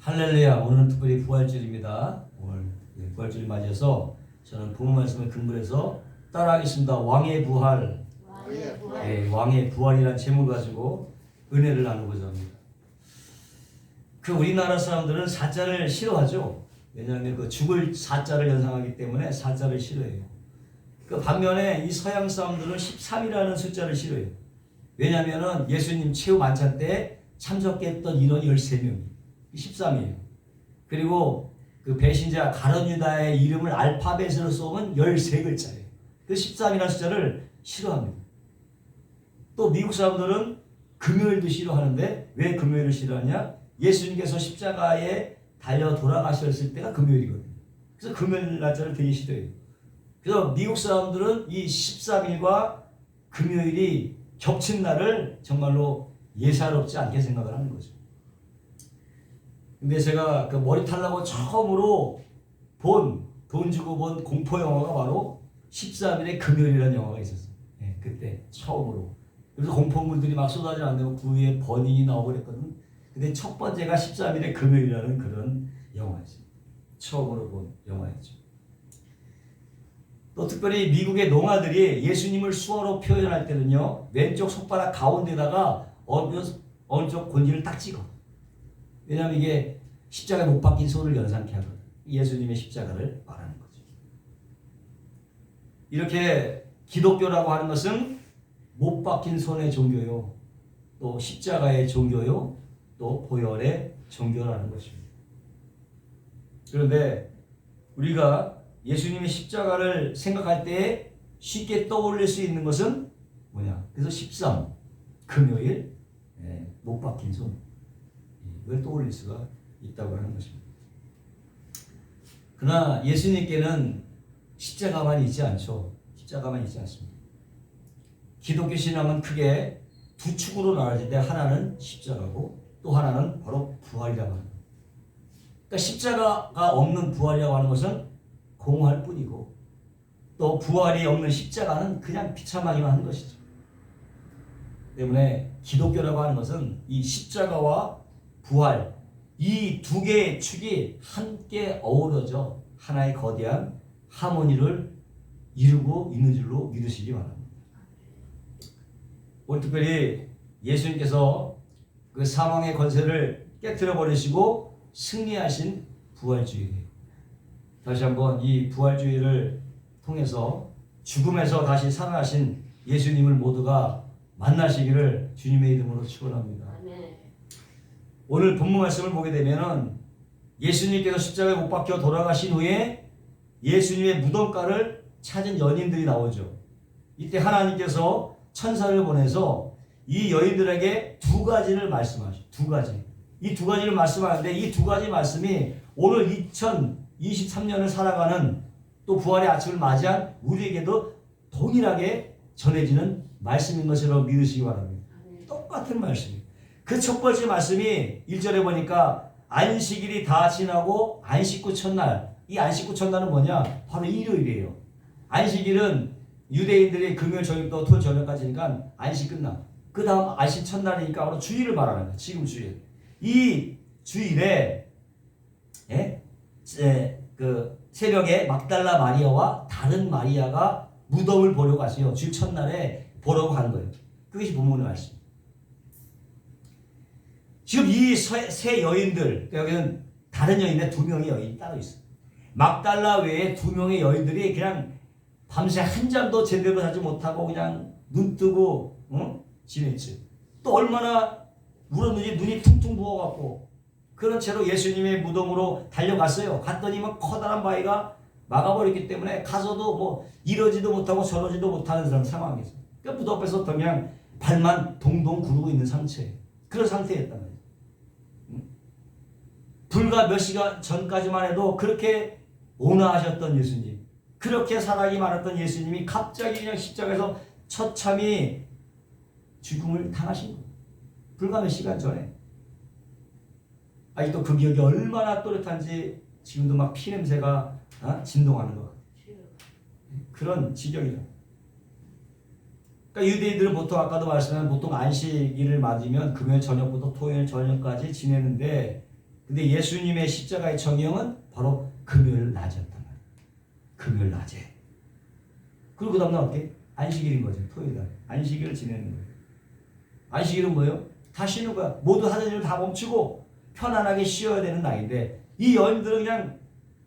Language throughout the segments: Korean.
할렐루야. 오늘은 특별히 부활절입니다. 오늘 부활절을 맞이해서 저는 본문 말씀을 근거해서 따라하겠습니다. 왕의 부활. 왕의 부활이라는 제목을 가지고 은혜를 나누고자 합니다. 우리나라 사람들은 사자를 싫어하죠. 왜냐하면 죽을 사자를 연상하기 때문에 사자를 싫어해요. 반면에 이 서양 사람들은 13이라는 숫자를 싫어해요. 왜냐하면 예수님 최후 만찬 때 참석했던 인원이 13명이 13이에요. 그리고 배신자 가룟 유다의 이름을 알파벳으로 써온 13글자예요. 13이라는 숫자를 싫어합니다. 또 미국 사람들은 금요일도 싫어하는데 왜 금요일을 싫어하냐? 예수님께서 십자가에 달려 돌아가셨을 때가 금요일이거든요. 그래서 금요일 날짜를 되게 싫어해요. 그래서 미국 사람들은 이 13일과 금요일이 겹친 날을 정말로 예사롭지 않게 생각을 하는 거죠. 근데 제가 머리 탈라고 처음으로 돈 주고 본 공포 영화가 바로 13일의 금요일이라는 영화가 있었어요. 네, 그때 처음으로. 그래서 공포물들이 막 쏟아져 나오고 그 위에 버닝이 나오고 그랬거든. 근데 첫 번째가 13일의 금요일이라는 그런 영화였어요. 처음으로 본 영화였죠. 또 특별히 미국의 농아들이 예수님을 수어로 표현할 때는요, 왼쪽 손바닥 가운데다가 어느 쪽 곤지를 딱 찍어. 왜냐하면 이게 십자가에 못 박힌 손을 연상케 하거든. 예수님의 십자가를 말하는 거죠. 이렇게 기독교라고 하는 것은 못 박힌 손의 종교요, 또 십자가의 종교요, 또 보혈의 종교라는 것입니다. 그런데 우리가 예수님의 십자가를 생각할 때 쉽게 떠올릴 수 있는 것은 뭐냐? 그래서 13, 금요일, 못 박힌 손, 이걸 떠올릴 수가 있다고 하는 것입니다. 그러나 예수님께는 십자가만 있지 않죠. 십자가만 있지 않습니다. 기독교 신앙은 크게 두 축으로 나눠질 때 하나는 십자가고 또 하나는 바로 부활이라고 합니다. 그러니까 십자가가 없는 부활이라고 하는 것은 공허할 뿐이고 또 부활이 없는 십자가는 그냥 비참하기만 한 것이죠. 때문에 기독교라고 하는 것은 이 십자가와 부활, 이 두 개의 축이 함께 어우러져 하나의 거대한 하모니를 이루고 있는 줄로 믿으시기 바랍니다. 오늘 특별히 예수님께서 그 사망의 권세를 깨트려 버리시고 승리하신 부활주일이에요. 다시 한번 이 부활주의를 통해서 죽음에서 다시 살아나신 예수님을 모두가 만나시기를 주님의 이름으로 축원합니다. 오늘 본문 말씀을 보게 되면은 예수님께서 십자가에 못 박혀 돌아가신 후에 예수님의 무덤가를 찾은 연인들이 나오죠. 이때 하나님께서 천사를 보내서 이 여인들에게 두 가지를 말씀하시죠. 두 가지. 이 두 가지를 말씀하는데 이 두 가지 말씀이 오늘 2023년을 살아가는 또 부활의 아침을 맞이한 우리에게도 동일하게 전해지는 말씀인 것으로 믿으시기 바랍니다. 똑같은 말씀이에요. 그 첫 번째 말씀이 1절에 보니까 안식일이 다 지나고 안식 후 첫날. 이 안식 후 첫날은 뭐냐? 바로 일요일이에요. 안식일은 유대인들이 금요일 저녁부터 토요일 저녁까지니까 안식 끝나. 그 다음 안식 첫날이니까 바로 주일을 말하는 거야. 지금 주일. 이 주일에 새벽에 막달라 마리아와 다른 마리아가 무덤을 보러 갔어요. 주일 첫날에 보러 간 거예요. 그것이 본문의 말씀. 지금 이 세 여인들, 여기는 다른 여인인데 두 명의 여인이 따로 있어요. 막달라 외에 두 명의 여인들이 그냥 밤새 한 잠도 제대로 자지 못하고 그냥 눈 뜨고 지냈지. 또 얼마나 울었는지 눈이 퉁퉁 부어갖고 그런 채로 예수님의 무덤으로 달려갔어요. 갔더니 막 커다란 바위가 막아버렸기 때문에 가서도 뭐 이러지도 못하고 저러지도 못하는 상황이었어요. 그러니까 무덤 앞에서 그냥 발만 동동 구르고 있는 상태. 그런 상태였단 말이에요. 불과 몇 시간 전까지만 해도 그렇게 온화하셨던 예수님, 그렇게 사랑이 많았던 예수님이 갑자기 그냥 십자가에서 처참히 죽음을 당하신 거예요. 불과 몇 시간 전에. 아직도 그 기억이 얼마나 또렷한지 지금도 막 피냄새가 진동하는 것 같아요. 그런 지경이다. 그러니까 유대인들은 보통 아까도 말씀한 보통 안식일을 맞으면 금요일 저녁부터 토요일 저녁까지 지내는데 근데 예수님의 십자가의 정형은 바로 금요일 낮이었단 말이에요. 금요일 낮에. 그리고 그 다음날 어떻게? 안식일인 거죠. 토요일날. 안식일을 지내는 거예요. 안식일은 뭐예요? 다 쉬는 거야. 모두 하는 일을 다 멈추고 편안하게 쉬어야 되는 날인데 이 여인들은 그냥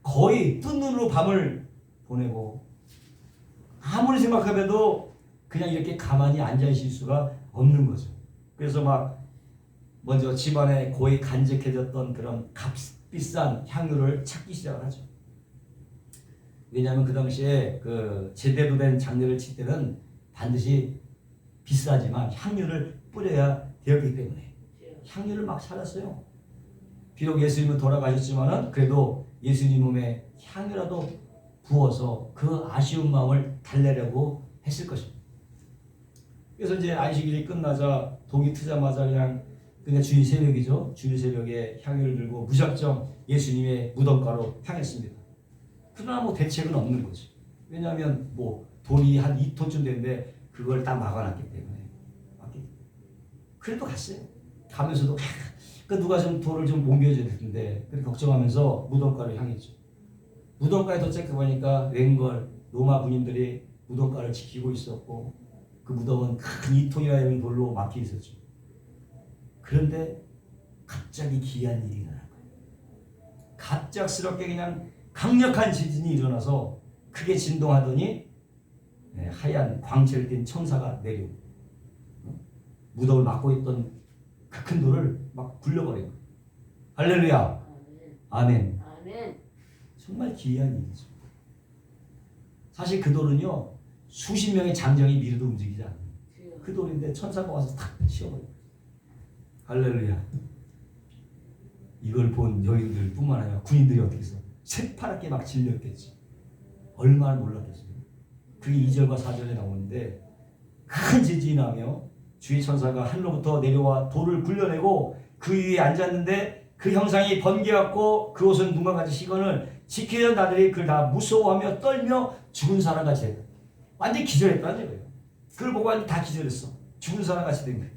거의 뜬 눈으로 밤을 보내고 아무리 생각하면도 그냥 이렇게 가만히 앉아 있을 수가 없는 거죠. 그래서 막 먼저 집안에 거의 간직해졌던 그런 값비싼 향유를 찾기 시작을 하죠. 왜냐하면 그 당시에 그 제대로 된 장례를 칠 때는 반드시 비싸지만 향유를 뿌려야 되었기 때문에 향유를 막 찾았어요. 비록 예수님은 돌아가셨지만은 그래도 예수님 몸에 향유라도 부어서 그 아쉬운 마음을 달래려고 했을 것입니다. 그래서 이제 안식일이 끝나자 독이 트자마자 그냥 주일 새벽이죠. 주일 새벽에 향유를 들고 무작정 예수님의 무덤가로 향했습니다. 그러나 뭐 대책은 없는 거지. 왜냐하면 뭐 돌이 한 2톤쯤 되는데 그걸 딱 막아놨기 때문에. 그래도 갔어요. 가면서도 그 누가 좀 돌을 좀 옮겨줘야 될 텐데 그렇게 걱정하면서 무덤가를 향했죠. 무덤가에 도착해보니까 웬걸 로마 군인들이 무덤가를 지키고 있었고 그 무덤은 큰 2톤이나 되는 돌로 막혀 있었죠. 그런데 갑자기 기이한 일이 일어난 거예요. 갑작스럽게 그냥 강력한 지진이 일어나서 크게 진동하더니 하얀 광채를 띤 천사가 내려오고 무덤을 막고 있던 그 큰 돌을 막 굴려버린 거예요. 할렐루야. 아멘. 아멘. 정말 기이한 일이죠. 사실 그 돌은요 수십 명의 장정이 밀어도 움직이지 않아요. 그 돌인데 천사가 와서 탁 치워버려요. 할렐루야. 이걸 본 여인들 뿐만 아니라 군인들이 어떻게 했어? 새파랗게 막 질렸겠지. 얼마나 놀랐겠어요. 그게 2절과 4절에 나오는데 큰 지진이 나며 주의 천사가 하늘로부터 내려와 돌을 굴려내고 그 위에 앉았는데 그 형상이 번개같고 그 옷은 눈과 같이 시건을 지키던 나들이 그를 다 무서워하며 떨며 죽은 사람같이 됐다. 완전히 기절했다는 거예요. 그걸 보고 완전히 다 기절했어. 죽은 사람같이 된 거예요.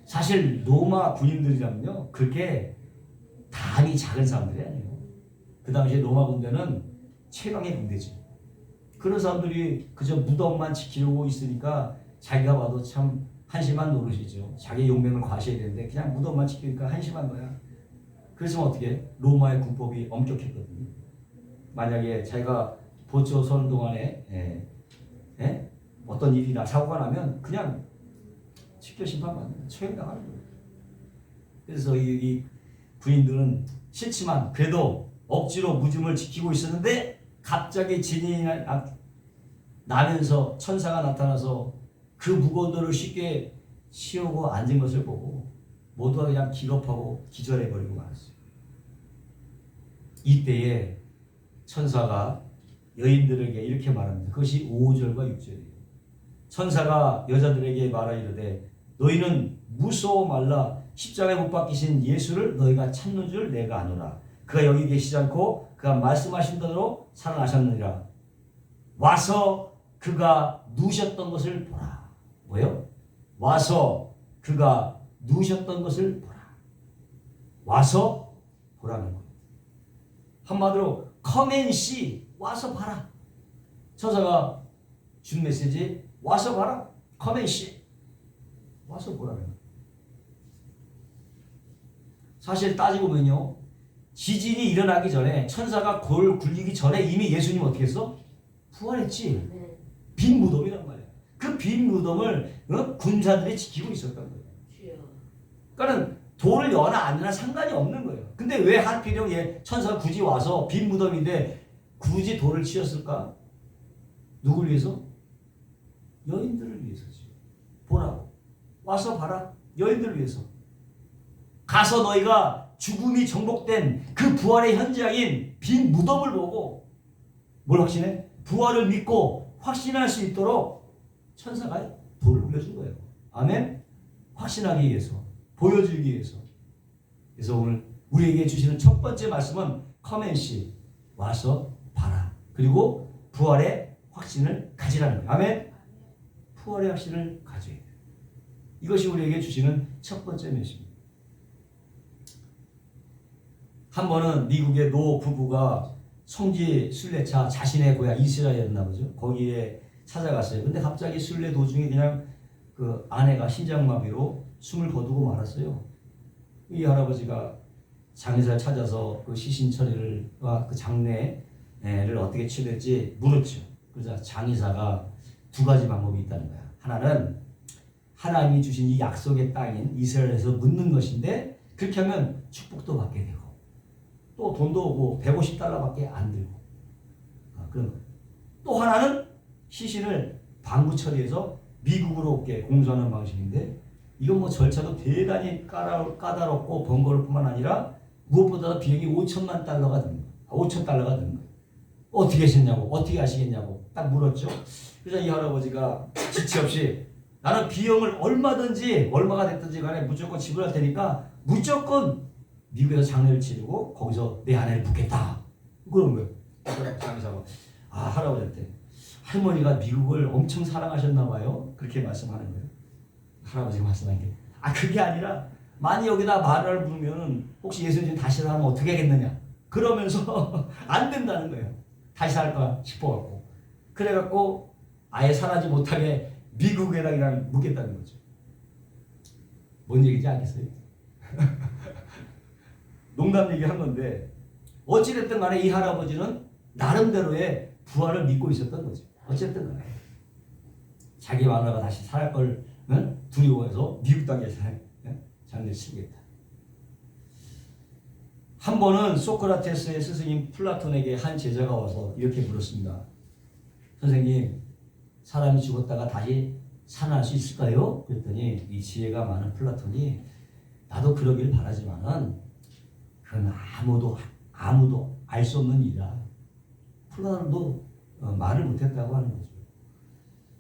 사실 로마 군인들이라면요 그렇게 단이 작은 사람들이 아니에요. 그 당시에 로마 군대는 최강의 군대죠. 그런 사람들이 그저 무덤만 지키려고 있으니까 자기가 봐도 참 한심한 노릇이죠. 자기 용맹을 과시해야 되는데 그냥 무덤만 지키니까 한심한 거야. 그래서 어떻게 로마의 군법이 엄격했거든요. 만약에 자기가 보초 서는 동안에 어떤 일이나 사고가 나면 그냥 직결 심판받는 처형당하는 거예요. 그래서 이 군인들은 싫지만 그래도 억지로 무덤을 지키고 있었는데 갑자기 진이 나면서 천사가 나타나서 그 무거운 돌을 쉽게 치우고 앉은 것을 보고 모두가 그냥 기겁하고 기절해버리고 말았어요. 이때에 천사가 여인들에게 이렇게 말합니다. 그것이 5절과 6절이에요. 천사가 여자들에게 말하 이르되 너희는 무서워 말라. 십자가에 못 박히신 예수를 너희가 찾는 줄 내가 아노라. 그가 여기 계시지 않고 그가 말씀하신 대로 살아나셨느니라. 와서 그가 누우셨던 것을 보라. 뭐요? 와서 그가 누우셨던 것을 보라. 와서 보라는 거예요. 한마디로 come and see. 와서 봐라. 천사가 준 메시지 와서 봐라. come and see. 와서 보라는 거예요. 사실 따지고 보면요 지진이 일어나기 전에 천사가 골 굴리기 전에 이미 예수님 어떻게 했어? 부활했지. 빈 무덤이란 말이야. 그 빈 무덤을 군사들이 지키고 있었던 거예요. 그러니까 돌을 여나 안 여나 상관이 없는 거예요. 근데 왜 하필이면 천사가 굳이 와서 빈 무덤인데 굳이 돌을 치웠을까? 누굴 위해서? 여인들을 위해서지. 보라고. 와서 봐라. 여인들을 위해서. 가서 너희가 죽음이 정복된 그 부활의 현장인 빈 무덤을 보고 뭘 확신해? 부활을 믿고 확신할 수 있도록 천사가 돌을 올려준 거예요. 아멘? 확신하기 위해서, 보여주기 위해서. 그래서 오늘 우리에게 주시는 첫 번째 말씀은 come and see. 와서 봐라. 그리고 부활의 확신을 가지라는 거예요. 아멘? 부활의 확신을 가져야 돼요. 이것이 우리에게 주시는 첫 번째 메시지입니다. 한 번은 미국의 노 부부가 성지 순례차 자신의 고향 이스라엘이었나 보죠. 거기에 찾아갔어요. 근데 갑자기 순례 도중에 그냥 그 아내가 심장마비로 숨을 거두고 말았어요. 이 할아버지가 장의사를 찾아서 그 시신 처리를와 그 장례를 어떻게 치료했지 물었죠. 그래서 장의사가 두 가지 방법이 있다는 거야. 하나는 하나님이 주신 이 약속의 땅인 이스라엘에서 묻는 것인데 그렇게 하면 축복도 받게 되고 또 돈도 오고 150달러밖에 안 들고 그런 거. 또 하나는 시신을 방부 처리해서 미국으로 오게 공수하는 방식인데 이건 뭐 절차도 대단히 까다롭고 번거로울 뿐만 아니라 무엇보다 비용이 5천만 달러가 든 거예요. 5천 달러가 든 거예요. 어떻게 하셨냐고 어떻게 하시겠냐고 딱 물었죠. 그래서 이 할아버지가 지체 없이 나는 비용을 얼마든지 얼마가 됐든지 간에 무조건 지불할 테니까 무조건 미국에서 장례를 치르고 거기서 내 아내를 묻겠다. 그런 거예요. 장의사가 할아버지한테 할머니가 미국을 엄청 사랑하셨나 봐요. 그렇게 말씀하는 거예요. 할아버지가 말씀한 게 그게 아니라 만약 여기다 말을 부르면 혹시 예수님 다시 살면 어떻게 하겠느냐. 그러면서 안 된다는 거예요. 다시 살까 싶어갖고 그래갖고 아예 살아지 못하게 미국에다 그냥 묻겠다는 거죠. 뭔 얘기인지 알겠어요? 농담 얘기한 건데 어찌됐든 간에 이 할아버지는 나름대로의 부활을 믿고 있었던 거죠. 어쨌든 간에 자기 마누라가 다시 살할 걸 두려워해서 미국 땅에서 장례를 치르겠다. 한 번은 소크라테스의 스승인 플라톤에게 한 제자가 와서 이렇게 물었습니다. 선생님, 사람이 죽었다가 다시 살아날 수 있을까요? 그랬더니 이 지혜가 많은 플라톤이 나도 그러길 바라지만은 그건 아무도 알 수 없는 일이다. 플라톤도 말을 못했다고 하는 거죠.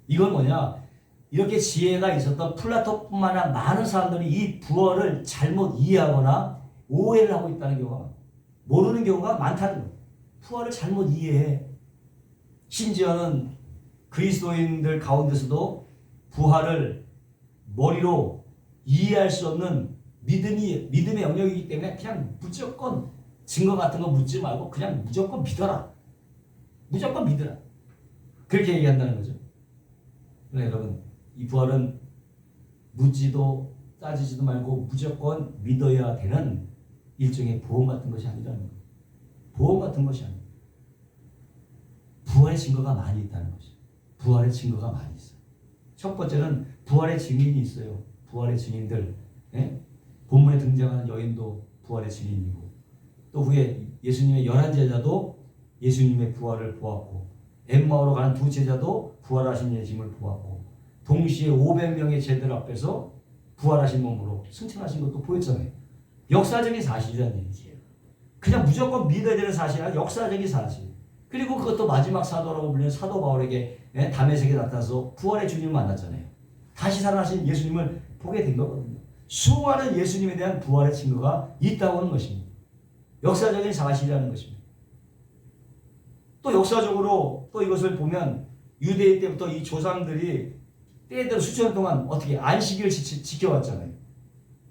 이건 뭐냐? 이렇게 지혜가 있었던 플라톤뿐만 아니라 많은 사람들이 이 부활을 잘못 이해하거나 오해를 하고 있다는 경우가 모르는 경우가 많다는 거예요. 부활을 잘못 이해해. 심지어는 그리스도인들 가운데서도 부활을 머리로 이해할 수 없는 믿음의 영역이기 때문에 그냥 무조건 증거 같은 거 묻지 말고 그냥 무조건 믿어라. 무조건 믿으라. 그렇게 얘기한다는 거죠. 그러니까 여러분, 이 부활은 묻지도 따지지도 말고 무조건 믿어야 되는 일종의 보험 같은 것이 아니라는 거예요. 보험 같은 것이 아니에요. 부활의 증거가 많이 있다는 것이죠. 부활의 증거가 많이 있어요. 첫 번째는 부활의 증인이 있어요. 부활의 증인들. 본문에 등장하는 여인도 부활의 증인이고 또 후에 예수님의 11제자도 예수님의 부활을 보았고 엠마오로 가는 두 제자도 부활하신 예수님을 보았고 동시에 500명의 제들 앞에서 부활하신 몸으로 승천하신 것도 보였잖아요. 역사적인 사실이라는 얘기지요. 그냥 무조건 믿어야 되는 사실이 아니라 역사적인 사실. 그리고 그것도 마지막 사도라고 불리는 사도 바울에게 다메섹에 나타나서 부활의 주님을 만났잖아요. 다시 살아나신 예수님을 보게 된 거거든요. 수많은 예수님에 대한 부활의 증거가 있다고 하는 것입니다. 역사적인 사실이라는 것입니다. 또 역사적으로 또 이것을 보면 유대인 때부터 이 조상들이 때대로 수천 년 동안 어떻게 안식일을 지켜왔잖아요.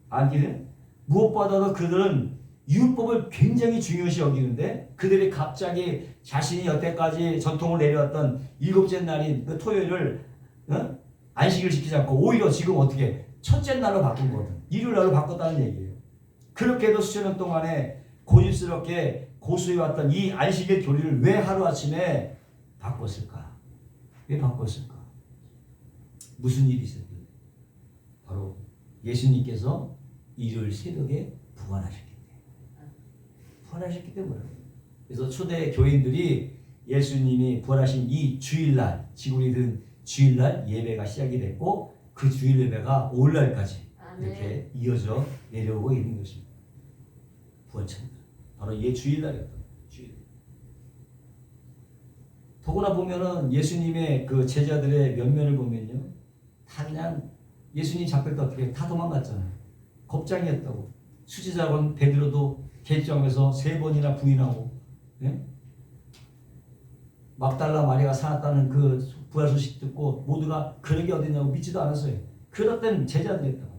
안식일은 무엇보다도 그들은 율법을 굉장히 중요시 여기는데 그들이 갑자기 자신이 여태까지 전통을 내려왔던 일곱째 날인 그 토요일을 안식일을 지키지 않고 오히려 지금 어떻게 첫째 날로 바꾼 거거든. 일요일 날로 바꿨다는 얘기예요. 그렇게 해도 수천 년 동안에 고집스럽게 고수해왔던 이 안식일 교리를 왜 하루아침에 바꿨을까? 왜 바꿨을까? 무슨 일이 있었길래? 바로 예수님께서 일요일 새벽에 부활하셨기 때문에. 부활하셨기 때문에. 그래서 초대 교인들이 예수님이 부활하신 이 주일날, 지구이 든 주일날 예배가 시작이 됐고 그 주일 예배가 오늘날까지 이렇게 이어져 내려오고 있는 것입니다. 부활절. 바로 이 주일날이었던 주일. 더구나 보면은 예수님의 그 제자들의 면면을 보면요, 다 그냥 예수님 잡힐 때 어떻게 다 도망갔잖아요. 겁장이었다고. 수지자건 베드로도 갯정에서 3번이나 부인하고, 예? 막달라 마리아가 살았다는 그 부활 소식 듣고 모두가 그런 게 어딨냐고 믿지도 않았어요. 그랬던 제자들이었다고.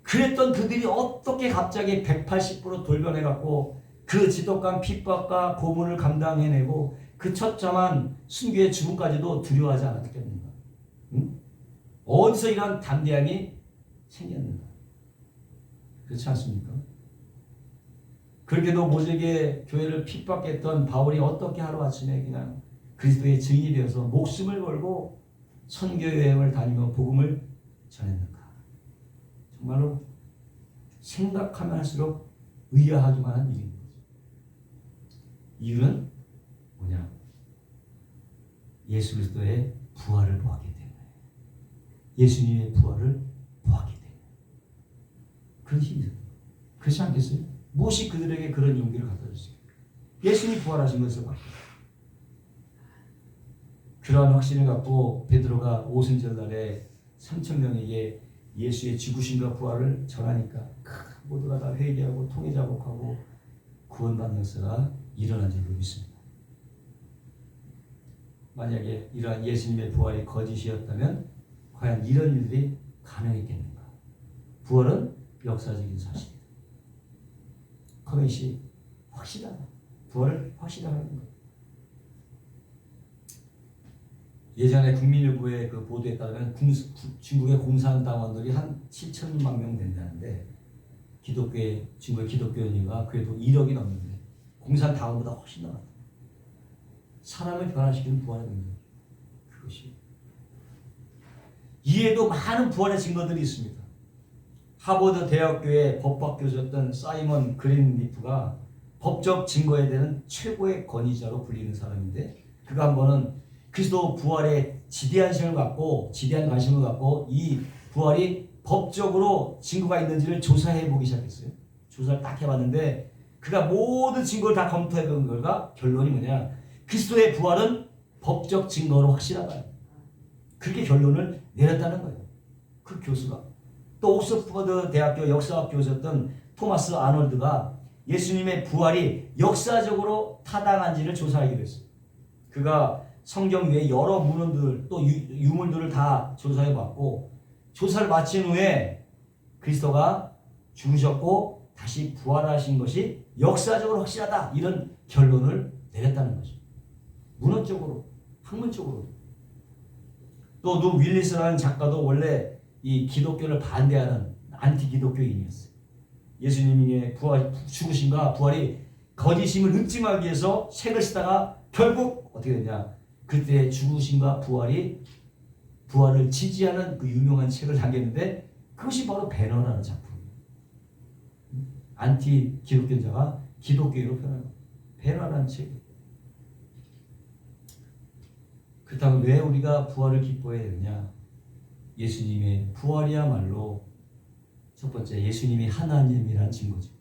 그랬던 그들이 어떻게 갑자기 180% 돌변해갖고 그 지독한 핍박과 고문을 감당해내고 그 처참한 순교의 죽음까지도 두려워하지 않았겠는가? 응? 어디서 이런 담대함이 생겼는가? 그렇지 않습니까? 그렇게도 모세에게 교회를 핍박했던 바울이 어떻게 하루아침에 그냥 그리스도의 증인이 되어서 목숨을 걸고 선교 여행을 다니며 복음을 전했는가? 정말로 생각하면 할수록 의아하기만 한 일인 거죠. 이유는 뭐냐? 예수 그리스도의 부활을 보았기 때문에, 예수님의 부활을 보았기 때문에 그런 힘이 있어요. 그렇지 않겠어요? 무엇이 그들에게 그런 용기를 갖다 줬어요? 예수님이 부활하신 것을 봤고, 그러한 확신을 갖고 베드로가 오순절날에 3,000명에게 예수의 죽으심과 부활을 전하니까 모두가 다 회개하고 통회자복하고 구원받는 역사가 일어난 줄로 믿습니다. 만약에 이러한 예수님의 부활이 거짓이었다면 과연 이런 일들이 가능했겠는가? 부활은 역사적인 사실이다. 커밋이 확실하다. 부활을 확실하는 것. 예전에 국민일보의 그 보도에 따르면 중국의 공산당원들이 한 7천만 명 된다는데 중국의 기독교인이가 그래도 1억이 넘는데 공산당원보다 훨씬 나았다. 사람을 변화시키는 부활의 능력. 그것이. 이에도 많은 부활의 증거들이 있습니다. 하버드 대학교의 법학 교수였던 사이먼 그린리프가 법적 증거에 대한 최고의 권위자로 불리는 사람인데, 그가 한 번은 그리스도 부활에 지대한 관심을 갖고 이 부활이 법적으로 증거가 있는지를 조사해 보기 시작했어요. 조사를 딱 해봤는데 그가 모든 증거를 다 검토해 본 결과 결론이 뭐냐? 그리스도의 부활은 법적 증거로 확실하다. 그렇게 결론을 내렸다는 거예요. 그 교수가. 또 옥스퍼드 대학교 역사학 교수였던 토마스 아놀드가 예수님의 부활이 역사적으로 타당한지를 조사하기로 했어요. 그가 성경 외에 여러 문헌들 또 유물들을 다 조사해봤고, 조사를 마친 후에 그리스도가 죽으셨고 다시 부활하신 것이 역사적으로 확실하다, 이런 결론을 내렸다는 거죠. 문헌적으로, 학문적으로. 또 누 윌리스라는 작가도 원래 이 기독교를 반대하는 안티 기독교인이었어요. 예수님의 죽으심과 부활이 거짓임을 입증하기 위해서 책을 쓰다가 결국 어떻게 됐냐? 그때 죽으심과 부활을 지지하는 그 유명한 책을 남겼는데, 그것이 바로 배너라는 작품이에요. 안티 기독교자가 기독교인으로 변하는 배너라는 책. 그렇다면 왜 우리가 부활을 기뻐해야 되느냐? 예수님의 부활이야말로 첫 번째, 예수님이 하나님이라는 증거죠.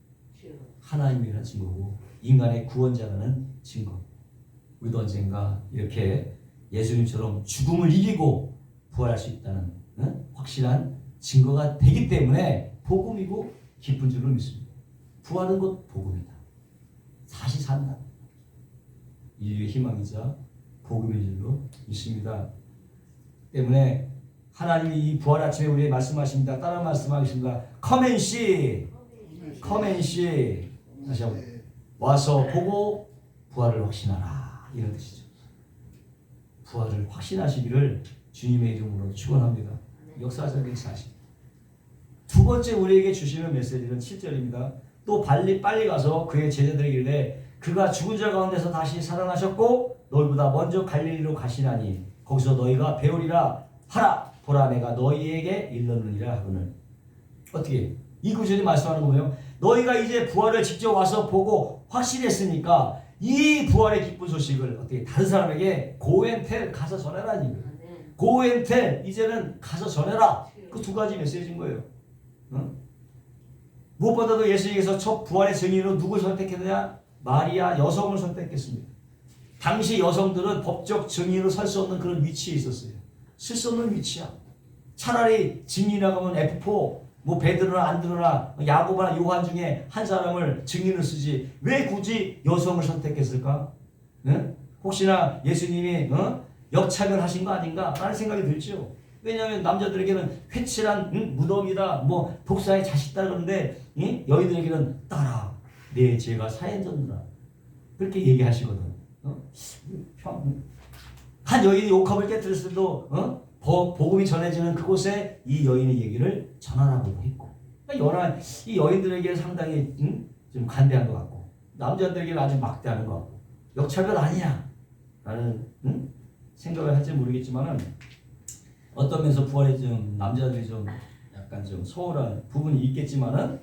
하나님이라는 증거고 인간의 구원자라는 증거. 우리도 언젠가 이렇게 예수님처럼 죽음을 이기고 부활할 수 있다는 확실한 증거가 되기 때문에 복음이고 기쁜 줄로 믿습니다. 부활은 곧 복음이다. 다시 산다. 인류의 희망이자 복음인 줄로 믿습니다. 때문에 하나님이 이 부활 아침에 우리에게 말씀하십니다. 따라 말씀하겠습니다. Come and see. Come and see. 다시 한번. 와서 보고 부활을 확신하라. 이런 뜻이죠. 부활을 확신하시기를 주님의 이름으로 축원합니다. 역사적인 사실. 두 번째 우리에게 주시는 메시지는 7절입니다. 또 빨리 가서 그의 제자들에게 이르되 그가 죽은 자 가운데서 다시 살아나셨고 너희보다 먼저 갈릴리로 가시나니 거기서 너희가 배우리라 하라. 보라, 내가 너희에게 일렀느니라 하거늘. 어떻게? 이 구절이 말씀하는 거예요. 너희가 이제 부활을 직접 와서 보고 확신했으니까 이 부활의 기쁜 소식을 어떻게 다른 사람에게 고앤텔 가서 전해라는 얘기예요. 고앤텔 이제는 가서 전해라. 그 두 가지 메시지인 거예요. 응? 무엇보다도 예수님께서 첫 부활의 증인으로 누굴 선택했느냐? 마리아 여성을 선택했습니다. 당시 여성들은 법적 증인으로 설 수 없는 그런 위치에 있었어요. 쓸 수 없는 위치야. 차라리 증인이라고 하면 F4 베드로나 안드로나 야고보나 요한 중에 한 사람을 증인을 쓰지 왜 굳이 여성을 선택했을까? 네? 혹시나 예수님이 역차별하신 거 아닌가 라는 생각이 들죠. 왜냐하면 남자들에게는 회칠한 무덤이다, 독사의 자식다 그러는데 여인들에게는 따라 내 죄가 사해졌느라 그렇게 얘기하시거든. 한 여인이 옥합을 깨뜨렸을 때도 복음이 전해지는 그곳에 이 여인의 얘기를 전하라고 했고, 그러니까 이 여인들에게 상당히 좀 간대한 것 같고 남자들에게 아주 막대하는 것 같고 역차별 아니야 라는 생각을 할지 모르겠지만은 어떤 면에서 부활에 좀 남자들이 좀 약간 좀 소홀한 부분이 있겠지만은,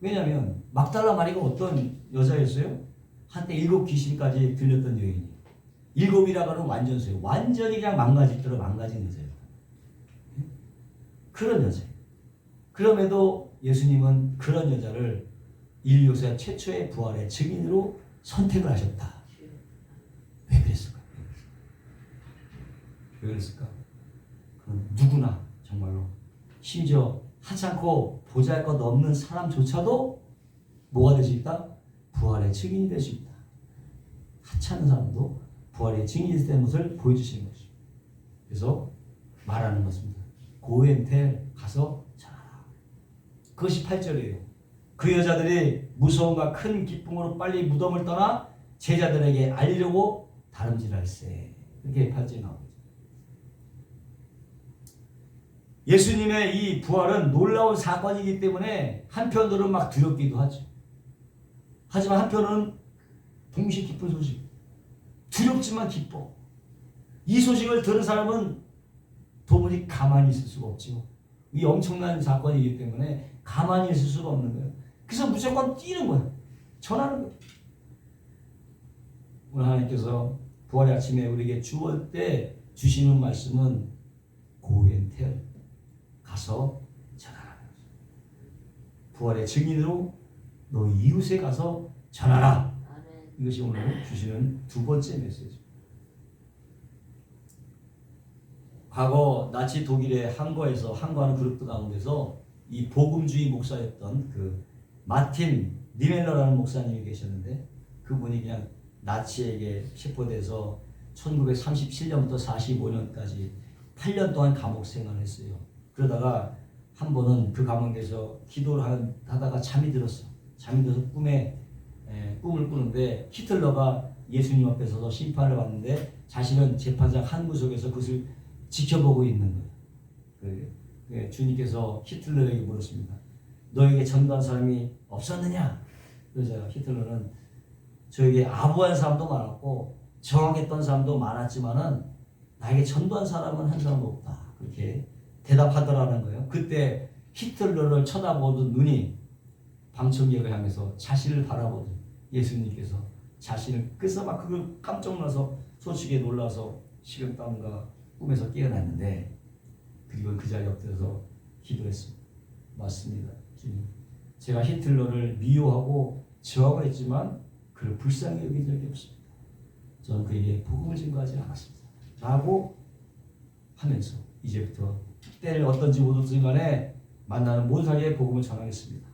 왜냐하면 막달라 마리가 어떤 여자였어요? 한때 7 귀신까지 들렸던 여인이. 7이라고 하는 완전수예요. 완전히 그냥 망가진 여자예요. 그런 여자예요. 그럼에도 예수님은 그런 여자를 인류사 최초의 부활의 증인으로 선택을 하셨다. 왜 그랬을까? 왜 그랬을까? 그건 누구나 정말로, 심지어 하찮고 보잘것없는 사람조차도 뭐가 될 수 있다? 부활의 증인이 될 수 있다. 하찮은 사람도 부활의 증인이 되는 것을 보여주시는 것이죠. 그래서 말하는 것입니다. 고엔텔 가서 전하라. 그것이 8절이에요. 그 여자들이 무서움과 큰 기쁨으로 빨리 무덤을 떠나 제자들에게 알리려고 다름질할세. 이렇게 8절이 나옵니다. 예수님의 이 부활은 놀라운 사건이기 때문에 한편으로는 막 두렵기도 하죠. 하지만 한편은 동시에 기쁜 소식. 두렵지만 기뻐. 이 소식을 들은 사람은 도무지 가만히 있을 수가 없죠. 이 엄청난 사건이기 때문에 가만히 있을 수가 없는 거예요. 그래서 무조건 뛰는 거예요. 전하는 거예요. 오늘 하나님께서 부활의 아침에 우리에게 주올 때 주시는 말씀은 고엔텔 가서 전하라. 부활의 증인으로 너 이웃에 가서 전하라. 이것이 오늘 주시는 두 번째 메시지. 과거 나치 독일의 항거에서 항거하는 그룹 가운데서 이 복음주의 목사였던 그 마틴 니멜러라는 목사님이 계셨는데, 그분이 그냥 나치에게 체포돼서 1937년부터 45년까지 8년 동안 감옥 생활을 했어요. 그러다가 한 번은 그 감옥에서 기도를 하다가 잠이 들었어. 잠이 들어서 꿈을 꾸는데 히틀러가 예수님 앞에 서서 심판을 받는데 자신은 재판장 한 구석에서 그것을 지켜보고 있는 거예요. 주님께서 히틀러에게 물었습니다. 너에게 전도한 사람이 없었느냐? 그래서 히틀러는 저에게 아부한 사람도 많았고 저항했던 사람도 많았지만은 나에게 전도한 사람은 한 사람도 없다. 그렇게 대답하더라는 거예요. 그때 히틀러를 쳐다보던 눈이 방청객을 향해서 자신을 바라보던 예수님께서 자신을 끄서 막 그걸 깜짝 놀라서 솔직히 놀라서 식은땀과 꿈에서 깨어났는데, 그리고 그 자리에 엎드려서 기도했습니다. 맞습니다. 주님, 제가 히틀러를 미워하고 저항을 했지만 그를 불쌍히 여긴 적이 없습니다. 저는 그에게 복음을 증거하지 않았습니다. 라고 하면서 이제부터 때를 어떤지 모르든 간에 만나는 모든 사람에게 복음을 전하겠습니다.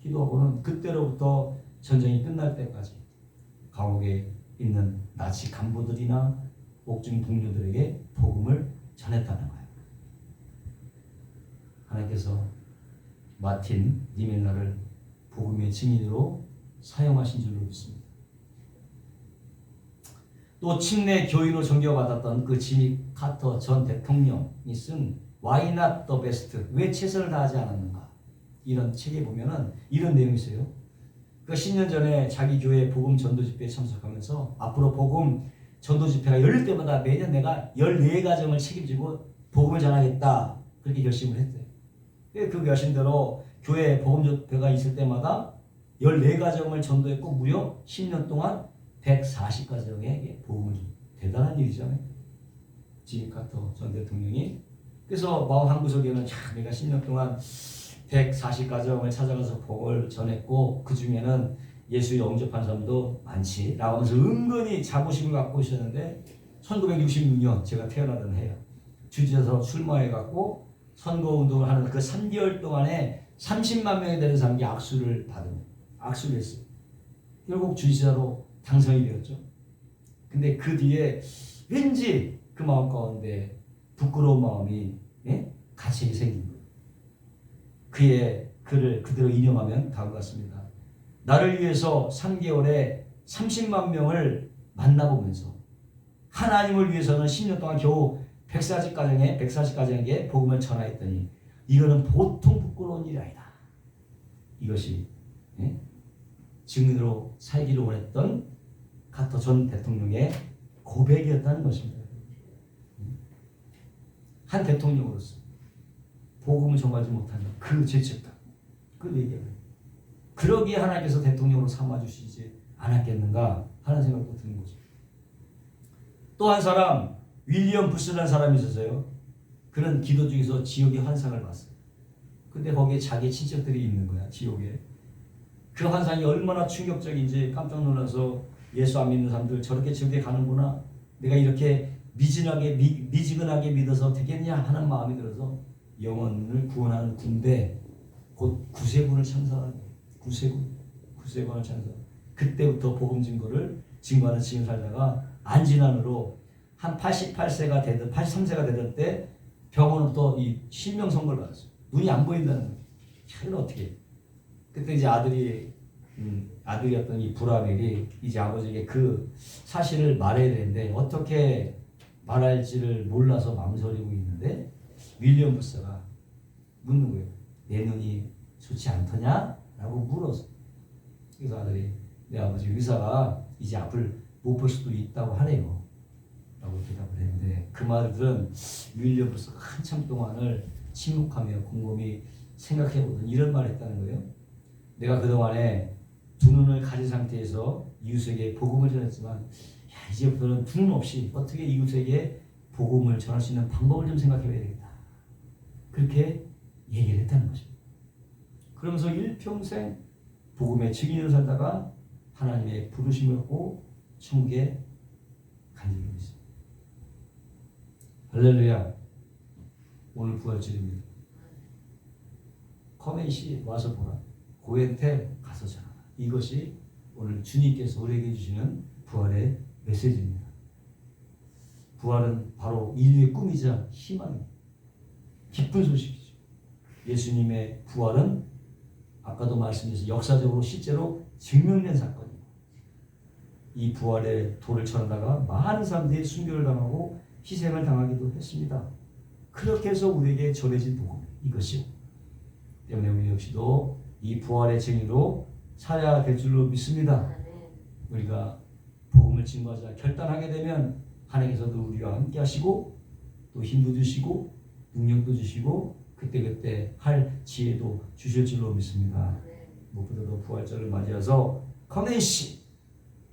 기도하고는 그때로부터 전쟁이 끝날 때까지 감옥에 있는 나치 간부들이나 옥중 동료들에게 복음을 전했다는 거예요. 하나님께서 마틴 니멜라를 복음의 증인으로 사용하신 줄로 믿습니다. 또 침례 교인으로 존경받았던 그 지미 카터 전 대통령이 쓴 Why Not the Best? 왜 최선을 다하지 않았는가? 이런 책에 보면은 이런 내용이 있어요. 그 10년 전에 자기 교회 복음 전도 집회에 참석하면서 앞으로 복음 전도 집회가 열릴 때마다 매년 내가 14가정을 책임지고 복음을 전하겠다. 그렇게 결심을 했대요. 그 결심대로 교회 복음 집회가 있을 때마다 14가정을 전도했고 무려 10년 동안 140가정에게 복음을 준 대단한 일이잖아요. 지미 카터 전 대통령이. 그래서 마음 한구석에는 내가 10년 동안 140가정을 찾아가서 복음을 전했고 그 중에는 예수 영접한 사람도 많지 라고 하면서 은근히 자부심을 갖고 있었는데, 1966년 제가 태어나던 해요. 주지사로 출마해갖고 선거운동을 하는 그 3개월 동안에 30만 명이 되는 사람이 악수를 했어요. 결국 주지사로 당선이 되었죠. 근데 그 뒤에 왠지 그 마음 가운데 부끄러운 마음이 같이 생긴 거예요. 그의 그를 그대로 인용하면 다음과 같습니다. 나를 위해서 3개월에 30만 명을 만나보면서 하나님을 위해서는 10년 동안 겨우 140가정에게 복음을 전하였더니 이거는 보통 부끄러운 일이 아니다. 이것이 증인으로 살기를 원했던 카터 전 대통령의 고백이었다는 것입니다. 한 대통령으로서 복음을 전하지 못하는 그 죄책감, 그 얘기를 그러기에 하나님께서 대통령으로 삼아주시지 않았겠는가 하는 생각도 드는 거죠. 또 한 사람 윌리엄 부스라는 사람이 있었어요. 그는 기도 중에서 지옥의 환상을 봤어요. 근데 거기에 자기 친척들이 있는 거야, 지옥에. 그 환상이 얼마나 충격적인지 깜짝 놀라서 예수 안 믿는 사람들 저렇게 지옥에 가는구나. 내가 이렇게 미지근하게 믿어서 되겠냐 하는 마음이 들어서 영혼을 구원하는 군대, 곧 구세군을 창설하는 거예요. 구세군을 창설. 그때부터 복음 증거하는 지금 살다가 안진환으로 한 83세가 되던 때 병원부터 이 실명 선고를 받았어요. 눈이 안 보인다는 거예요. 이건 어떻게? 그때 이제 아들이었던 이 브라멜이 이제 아버지에게 그 사실을 말해야 되는데 어떻게 말할지를 몰라서 망설이고 있는데 윌리엄 부스가 묻는 거예요. 내 눈이 좋지 않더냐? 라고 물었어. 그래서 아들이 내 아버지 의사가 이제 앞을 못 볼 수도 있다고 하네요. 라고 대답을 했는데 그 말을 들은 윌리엄 부스가 한참 동안을 침묵하며 곰곰이 생각해보던 이런 말을 했다는 거예요. 내가 그동안에 두 눈을 가진 상태에서 이웃에게 복음을 전했지만 이제부터는 두 눈 없이 어떻게 이웃에게 복음을 전할 수 있는 방법을 좀 생각해봐야 되겠다. 그렇게 얘기를 했다는 거죠. 그러면서 일평생 복음의 증인으로 살다가 하나님의 부르심을 받고 천국에 간 일이 있습니다. 할렐루야. 오늘 부활절입니다. 커맨시 와서 보라. 고엔텔 가서 전하라. 이것이 오늘 주님께서 우리에게 주시는 부활의 메시지입니다. 부활은 바로 인류의 꿈이자 희망입니다. 기쁜 소식이죠. 예수님의 부활은 아까도 말씀드렸듯이 역사적으로 실제로 증명된 사건입니다. 이 부활의 도를 전하다가 많은 사람들이 순교를 당하고 희생을 당하기도 했습니다. 그렇게 해서 우리에게 전해진 복음 이것이요. 때문에 우리 역시도 이 부활의 증인으로 살아야 될 줄로 믿습니다. 우리가 복음을 증거하자 결단하게 되면 하나님께서도 우리와 함께 하시고 또 힘도 주시고 능력도 주시고 그때그때 할 지혜도 주실 줄로 믿습니다. 무엇보다도 부활절을 맞이해서 커맨시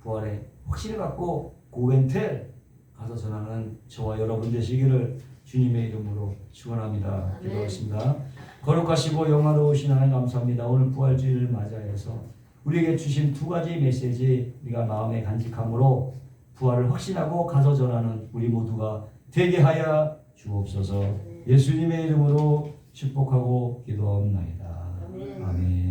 부활의 확신을 갖고 고엔텔 가서 전하는 저와 여러분 되시기를 주님의 이름으로 축원합니다. 기도하겠습니다. 거룩하시고 영화로우신 하나님 감사합니다. 오늘 부활주의를 맞이해서 우리에게 주신 두 가지 메시지 우리가 마음에 간직함으로 부활을 확신하고 가서 전하는 우리 모두가 되게 하여 주옵소서. 예수님의 이름으로 축복하고 기도하옵나이다. 아멘.